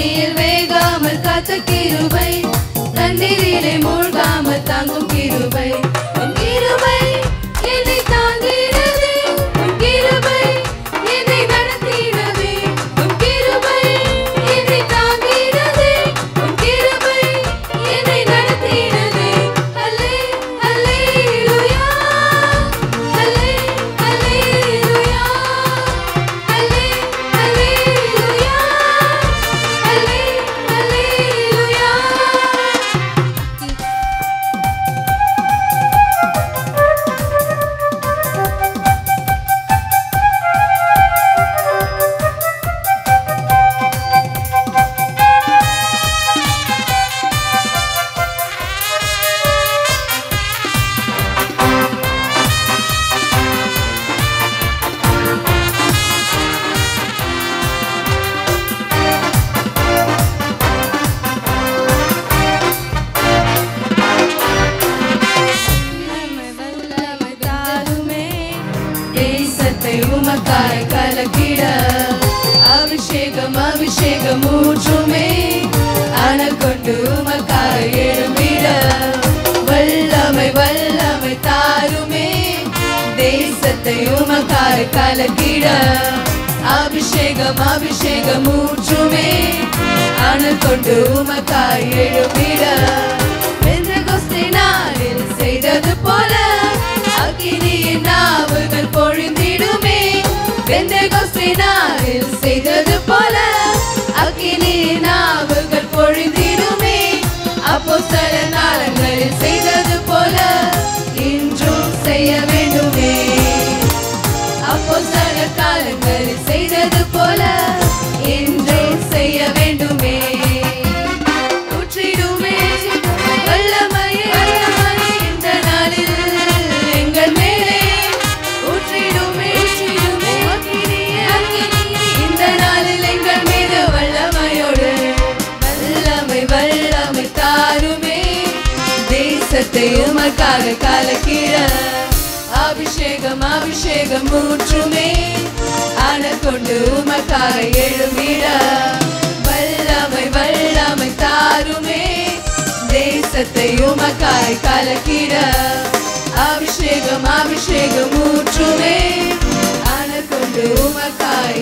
அக்னியில் வேகாமல் காத்த கிருபை, தண்ணீரிலே மூழ்காமல் தாங்கும் கிருபை. உன் கிருபை என்னை தாங்கினது, உன் கிருபை என்னை நடத்தினது, உன் கிருபை என்னை தாங்கினது, உன் கிருபை என்னை நடத்தினது. அல்லே அல்லேலூயா, அல்லே அல்லேலூயா, அல்லே அல்லேலூயா, அல்லே அல்லேலூயா. தேசத்தை உமக்காய் கலக்கிட அபிஷேகம் அபிஷேகம் ஊற்றுமே, அனல் கொண்டு உமக்காய் எழும்பிட வல்லமை வல்லமை தாருமே. தேசத்தை உமக்காய் கலக்கிட அபிஷேகம் அபிஷேகம் ஊற்றுமே, அனல் கொண்டு உமக்காய் எழும்பிட பெந்தெகோஸ்தே நாளில் செய்தது போல அக்கினியின் நாவுகள் பொழிந்திடுமே. பெந்தெகோஸ்தே நாளில் செய்தது போல அக்கினியின் நாவுகள் பொழிந்திடுமே. அப்போஸ்தலர் நாளங்களில் செய்தது போல இன்றும் செய்ய வேண்டுமே. அப்போஸ்தலர் காலங்களில் செய்தது போல இன்றும் செய்ய வேண்டுமே. ஊற்றிடுமே வல்லமையை இந்த நாளில் எங்கள் மேலே ஊற்றிடுமே அக்கினியை இந்த நாளில் எங்கள் மீது வல்லமையோடு வல்லமை வல்லமை தாருமே. தேசத்தை உமக்காக கலக்கிட அபிஷேகம் அபிஷேகம் ஊற்றுமே, அனல் கொண்டு உமக்காக எழும்பிட வல்லமை வல்லமை தாருமே. தேசத்தை உமக்காய் கலக்கிட அபிஷேகம் அபிஷேகம் ஊற்றுமே, அனல் கொண்டு உமக்காய்